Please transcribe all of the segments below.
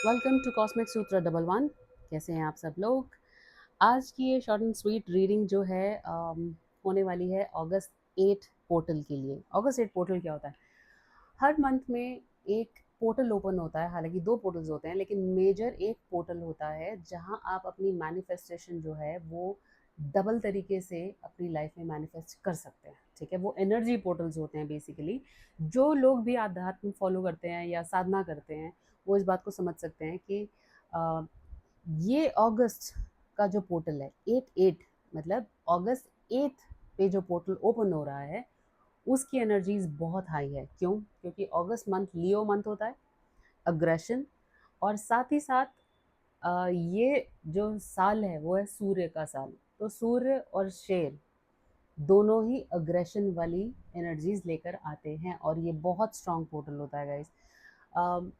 Welcome to cosmic सूत्र double one. कैसे हैं आप सब लोग? आज की ये शॉर्ट एंड स्वीट रीडिंग जो है होने वाली है अगस्त 8 पोर्टल के लिए। अगस्त 8 पोर्टल क्या होता है? हर मंथ में एक पोर्टल ओपन होता है। हालांकि दो पोर्टल्स होते हैं, लेकिन मेजर एक पोर्टल होता है जहां आप अपनी मैनिफेस्टेशन जो है वो डबल तरीके से अपनी लाइफ में मैनिफेस्ट कर सकते हैं। ठीक है, वो एनर्जी पोर्टल्स होते हैं बेसिकली। जो लोग भी आध्यात्म फॉलो करते हैं या साधना करते हैं वो इस बात को समझ सकते हैं कि अ, ये अगस्त का जो पोर्टल है 8-8, मतलब अगस्त 8 पे जो पोर्टल ओपन हो रहा है उसकी एनर्जीज बहुत हाई है। क्यों? क्योंकि अगस्त मंथ लियो मंथ होता है, अग्रेशन, और साथ ही साथ ये जो साल है वो है सूर्य का साल। तो सूर्य और शेर दोनों ही अग्रेशन वाली एनर्जीज लेकर आते हैं और ये बहुत स्ट्रांग पोर्टल होता है गाइस।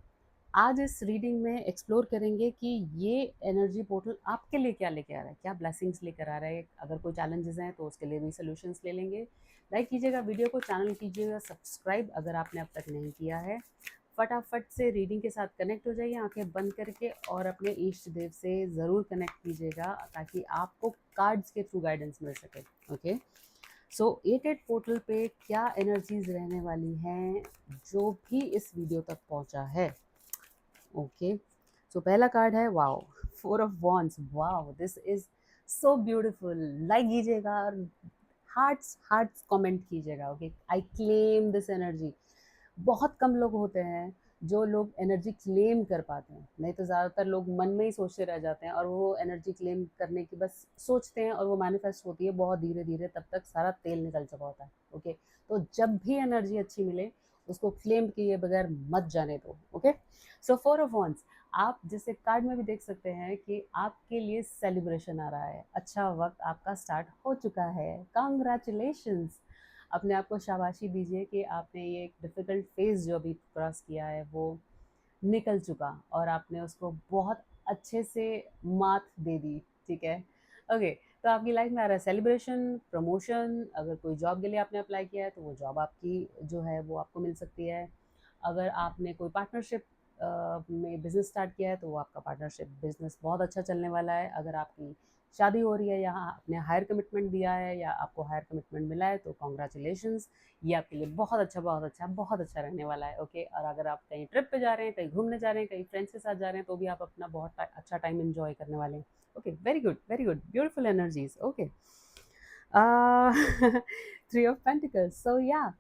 आज इस रीडिंग में एक्सप्लोर करेंगे कि ये एनर्जी पोर्टल आपके लिए क्या लेके आ रहा है, क्या ब्लेसिंग्स लेकर आ रहा है। अगर कोई चैलेंजेस हैं तो उसके लिए भी सोल्यूशंस ले लेंगे। लाइक कीजिएगा वीडियो को, चैनल कीजिएगा सब्सक्राइब अगर आपने अब तक नहीं किया है। फटाफट से रीडिंग के साथ कनेक्ट हो जाइए आंखें बंद करके, और अपने इष्ट देव से ज़रूर कनेक्ट कीजिएगा ताकि आपको कार्ड्स के थ्रू गाइडेंस मिल सके। ओके, सो 8-8 पोर्टल पे क्या एनर्जीज रहने वाली हैं जो भी इस वीडियो तक पहुंचा है। ओके, सो पहला कार्ड है, wow, 4 of wands. Wow, this is so beautiful. Like कीजिएगा और हार्ट्स हार्ट्स कमेंट कीजिएगा। Okay, I claim this energy. बहुत कम लोग होते हैं जो लोग एनर्जी क्लेम कर पाते हैं, नहीं तो ज़्यादातर लोग मन में ही सोचते रह जाते हैं और वो एनर्जी क्लेम करने की बस सोचते हैं और वो मैनिफेस्ट होती है बहुत धीरे धीरे, तब तक सारा तेल निकल चुका होता है। ओके, तो जब भी एनर्जी अच्छी मिले उसको क्लेम किए बगैर मत जाने दो। ओके, सो 4 ऑफ वॉन्ड्स, आप जैसे कार्ड में भी देख सकते हैं कि आपके लिए सेलिब्रेशन आ रहा है। अच्छा वक्त आपका स्टार्ट हो चुका है। कॉन्ग्रेचुलेशंस, अपने आप को शाबाशी दीजिए कि आपने ये एक डिफ़िकल्ट फेज़ जो अभी क्रॉस किया है वो निकल चुका और आपने उसको बहुत अच्छे से मात दे दी। ठीक है, ओके, तो आपकी लाइफ में आ रहा है सेलिब्रेशन, प्रमोशन। अगर कोई जॉब के लिए आपने अप्लाई किया है तो वो जॉब आपकी जो है वो आपको मिल सकती है। अगर आपने कोई पार्टनरशिप में बिज़नेस स्टार्ट किया है तो वो आपका पार्टनरशिप बिज़नेस बहुत अच्छा चलने वाला है। अगर आपकी शादी हो रही है या आपने हायर कमिटमेंट दिया है या आपको हायर कमिटमेंट मिला है तो कॉन्ग्रेचुलेशंस, ये आपके लिए बहुत अच्छा बहुत अच्छा बहुत अच्छा रहने वाला है। ओके, और अगर आप कहीं ट्रिप पे जा रहे हैं, कहीं घूमने जा रहे हैं, कहीं फ्रेंड्स के साथ जा रहे हैं तो भी आप अपना बहुत अच्छा टाइम एंजॉय करने वाले हैं। Okay, very good, beautiful energies. Okay, three of pentacles, so या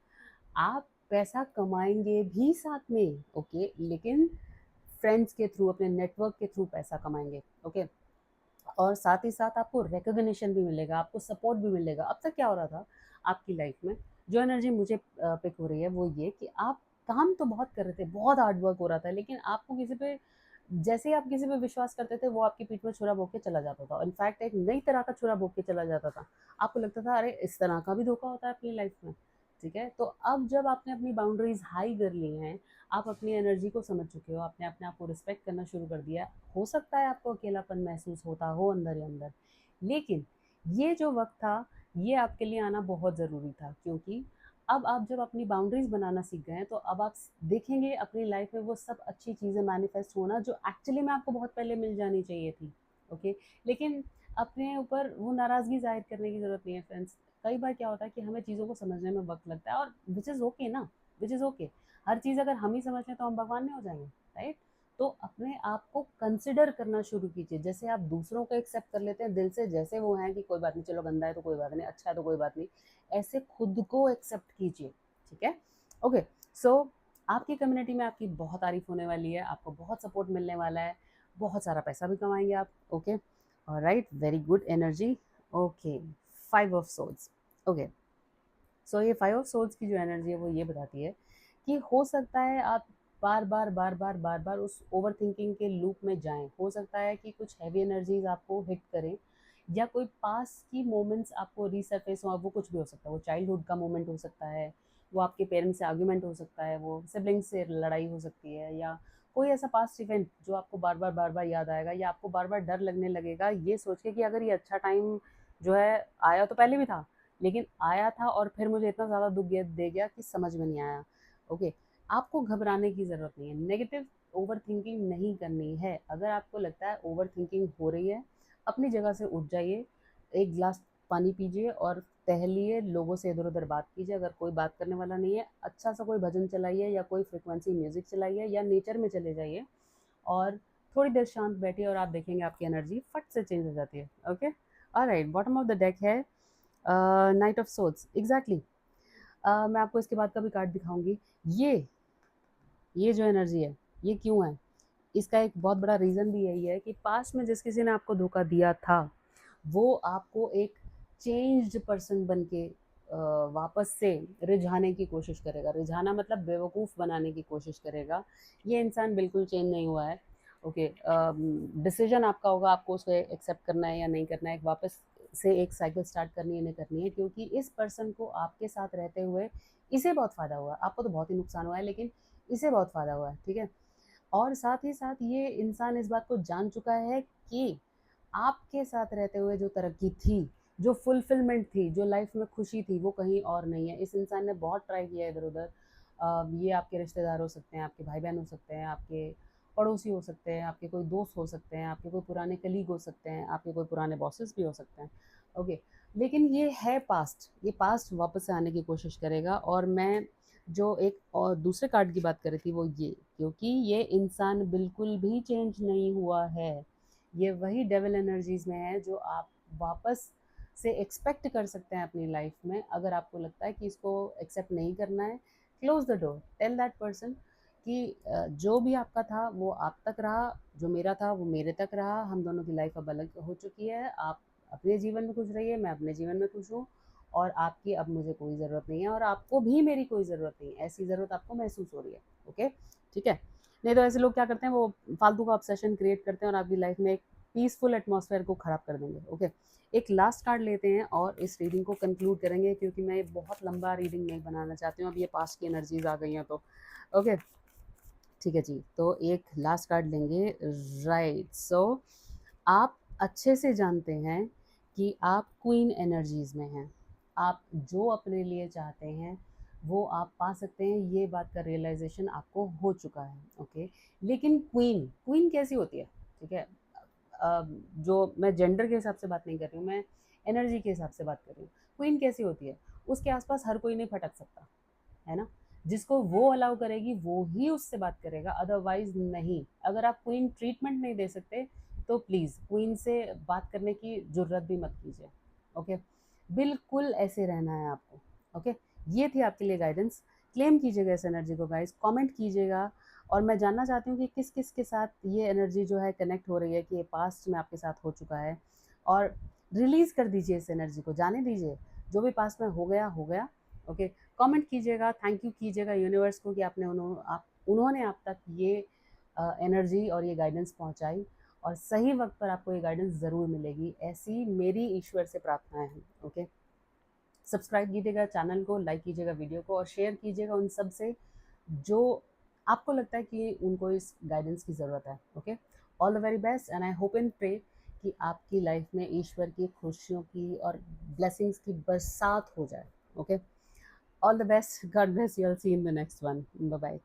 आप पैसा कमाएंगे भी साथ में। ओके, लेकिन फ्रेंड्स के थ्रू, अपने नेटवर्क के थ्रू पैसा कमाएंगे। ओके, और साथ ही साथ आपको रिकॉग्निशन भी मिलेगा, आपको सपोर्ट भी मिलेगा। अब तक क्या हो रहा था आपकी लाइफ में, जो एनर्जी मुझे पिक हो रही है वो ये कि आप काम तो बहुत कर रहे थे, बहुत हार्ड वर्क हो रहा था, लेकिन आपको किसी पे, जैसे ही आप किसी पे विश्वास करते थे वो आपकी पीठ में छुरा भोंक के चला जाता था। इनफैक्ट एक नई तरह का छुरा भोंक के चला जाता था। आपको लगता था अरे इस तरह का भी धोखा होता है अपनी लाइफ में। ठीक है, तो अब जब आपने अपनी बाउंड्रीज हाई कर ली हैं, आप अपनी एनर्जी को समझ चुके हो, आपने अपने आप को रिस्पेक्ट करना शुरू कर दिया। हो सकता है आपको अकेलापन महसूस होता हो अंदर ही अंदर, लेकिन ये जो वक्त था ये आपके लिए आना बहुत ज़रूरी था। क्योंकि अब आप जब अपनी बाउंड्रीज बनाना सीख गए हैं तो अब आप देखेंगे अपनी लाइफ में वो सब अच्छी चीज़ें मैनिफेस्ट होना जो एक्चुअली में आपको बहुत पहले मिल जानी चाहिए थी। ओके, लेकिन अपने ऊपर वो नाराज़गी जाहिर करने की ज़रूरत नहीं है फ्रेंड्स। कई बार क्या होता है कि हमें चीज़ों को समझने में वक्त लगता है, और विच इज़ ओके ना, विच इज़ ओके। हर चीज़ अगर हम ही समझ लें तो हम भगवान नहीं हो जाएंगे, राइट? तो अपने आप को कंसिडर करना शुरू कीजिए। जैसे आप दूसरों को एक्सेप्ट कर लेते हैं दिल से, जैसे वो हैं कि कोई बात नहीं, चलो गंदा है तो कोई बात नहीं, अच्छा है तो कोई बात नहीं, ऐसे खुद को एक्सेप्ट कीजिए। ठीक है, ओके, सो आपकी कम्युनिटी में आपकी बहुत तारीफ होने वाली है, आपको बहुत सपोर्ट मिलने वाला है, बहुत सारा पैसा भी कमाएंगे आप। Okay, alright, very good energy. Okay, 5 of swords. Okay, so ये 5 ऑफ सोर्ड्स की जो एनर्जी है वो ये बताती है कि हो सकता है आप बार बार उस ओवर थिंकिंग के लूप में जाएं। हो सकता है कि कुछ हैवी एनर्जीज आपको हिट करें, या कोई पास की मोमेंट्स आपको रीसरफेस हो। वो कुछ भी हो सकता है, वो चाइल्डहुड का मोमेंट हो सकता है, वो आपके पेरेंट्स से आर्ग्यूमेंट हो सकता है, वो सिबलिंग्स से लड़ाई हो सकती है, या कोई ऐसा पास्ट इवेंट जो आपको बार बार याद आएगा, या आपको बार बार डर लगने लगेगा ये सोच के कि अगर ये अच्छा टाइम जो है आया तो पहले भी था, लेकिन आया था और फिर मुझे इतना ज़्यादा दुख दे गया कि समझ में नहीं आया। ओके, आपको घबराने की ज़रूरत नहीं है। नेगेटिव ओवर थिंकिंग नहीं करनी है। अगर आपको लगता है ओवर थिंकिंग हो रही है, अपनी जगह से उठ जाइए, एक ग्लास पानी पीजिए और टहलिए, लोगों से इधर-उधर बात कीजिए। अगर कोई बात करने वाला नहीं है, अच्छा सा कोई भजन चलाइए या कोई फ्रीक्वेंसी म्यूज़िक चलाइए या नेचर में चले जाइए और थोड़ी देर शांत बैठिए और आप देखेंगे आपकी एनर्जी फट से चेंज हो जाती है। Okay, alright, bottom of the deck है नाइट ऑफ सोर्ड्स। एग्जैक्टली, मैं आपको इसके बाद का भी कार्ड दिखाऊंगी। ये जो एनर्जी है, ये क्यों है, इसका एक बहुत बड़ा रीज़न भी यही है कि पास्ट में जिस किसी ने आपको धोखा दिया था, वो आपको एक चेंज्ड पर्सन बन के वापस से रिझाने की कोशिश करेगा। रिझाना मतलब बेवकूफ़ बनाने की कोशिश करेगा। ये इंसान बिल्कुल चेंज नहीं हुआ है। ओके, डिसीजन आपका होगा, आपको उसको एक्सेप्ट करना है या नहीं करना है, वापस से एक साइकिल स्टार्ट करनी है नहीं करनी है, क्योंकि इस पर्सन को आपके साथ रहते हुए इसे बहुत फ़ायदा हुआ। आपको तो बहुत ही नुकसान हुआ है, लेकिन इसे बहुत फ़ायदा हुआ है, ठीक है। और साथ ही साथ ये इंसान इस बात को जान चुका है कि आपके साथ रहते हुए जो तरक्की थी, जो फुलफिलमेंट थी, जो लाइफ में खुशी थी, वो कहीं और नहीं है। इस इंसान ने बहुत ट्राई किया इधर-उधर। ये आपके रिश्तेदार हो सकते हैं, आपके भाई-बहन हो सकते हैं, आपके पड़ोसी हो सकते हैं, आपके कोई दोस्त हो सकते हैं, आपके कोई पुराने कलीग हो सकते हैं, आपके कोई पुराने बॉसेस भी हो सकते हैं। ओके, लेकिन ये है पास्ट, ये पास्ट वापस से आने की कोशिश करेगा। और मैं जो एक और दूसरे कार्ड की बात कर रही थी वो ये, क्योंकि ये इंसान बिल्कुल भी चेंज नहीं हुआ है। ये वही डेविल एनर्जीज में है जो आप वापस से एक्सपेक्ट कर सकते हैं अपनी लाइफ में। अगर आपको लगता है कि इसको एक्सेप्ट नहीं करना है, close the door, tell that person कि जो भी आपका था वो आप तक रहा, जो मेरा था वो मेरे तक रहा, हम दोनों की लाइफ अब अलग हो चुकी है। आप अपने जीवन में खुश रहिए, मैं अपने जीवन में खुश हूँ, और आपकी अब मुझे कोई ज़रूरत नहीं है और आपको भी मेरी कोई ज़रूरत नहीं है। ऐसी ज़रूरत आपको महसूस हो रही है, ओके, ठीक है। नहीं तो ऐसे लोग क्या करते हैं, वो फालतू का ऑब्सेशन क्रिएट करते हैं और आपकी लाइफ में एक पीसफुल एटमॉस्फेयर को ख़राब कर देंगे। ओके, एक लास्ट कार्ड लेते हैं और इस रीडिंग को कंक्लूड करेंगे, क्योंकि मैं बहुत लंबा रीडिंग नहीं बनाना चाहती हूँ। अब ये पास्ट की एनर्जीज आ गई हैं तो ओके, ठीक है जी। तो एक लास्ट कार्ड लेंगे। राइट, सो आप अच्छे से जानते हैं कि आप क्वीन एनर्जीज में हैं। आप जो अपने लिए चाहते हैं वो आप पा सकते हैं, ये बात का रियलाइजेशन आपको हो चुका है। ओके, लेकिन क्वीन क्वीन कैसी होती है, ठीक है। जो मैं जेंडर के हिसाब से बात नहीं कर रही हूँ, मैं एनर्जी के हिसाब से बात कर रही हूँ। क्वीन कैसी होती है, उसके आसपास हर कोई नहीं भटक सकता, है ना। जिसको वो अलाउ करेगी वो ही उससे बात करेगा, अदरवाइज नहीं। अगर आप क्वीन ट्रीटमेंट नहीं दे सकते तो प्लीज़ क्वीन से बात करने की जरूरत भी मत कीजिए। ओके, बिल्कुल ऐसे रहना है आपको। ओके, ये थी आपके लिए गाइडेंस। क्लेम कीजिएगा इस एनर्जी को गाइस, कमेंट कीजिएगा। और मैं जानना चाहती हूँ कि किस किस के साथ ये एनर्जी जो है कनेक्ट हो रही है, कि ये पास्ट में आपके साथ हो चुका है। और रिलीज़ कर दीजिए इस एनर्जी को, जाने दीजिए, जो भी पास्ट में हो गया हो गया। ओके, कमेंट कीजिएगा, थैंक यू कीजिएगा यूनिवर्स को कि उन्होंने आप तक ये एनर्जी और ये गाइडेंस पहुंचाई, और सही वक्त पर आपको ये गाइडेंस ज़रूर मिलेगी, ऐसी मेरी ईश्वर से प्रार्थनाएं हैं। ओके, सब्सक्राइब कीजिएगा चैनल को, लाइक कीजिएगा वीडियो को और शेयर कीजिएगा उन सब से जो आपको लगता है कि उनको इस गाइडेंस की ज़रूरत है। Okay, all the very best and I hope and pray कि आपकी लाइफ में ईश्वर की खुशियों की और ब्लेसिंग्स की बरसात हो जाए। Okay, all the best. God bless you. I'll see you in the next one. Bye bye.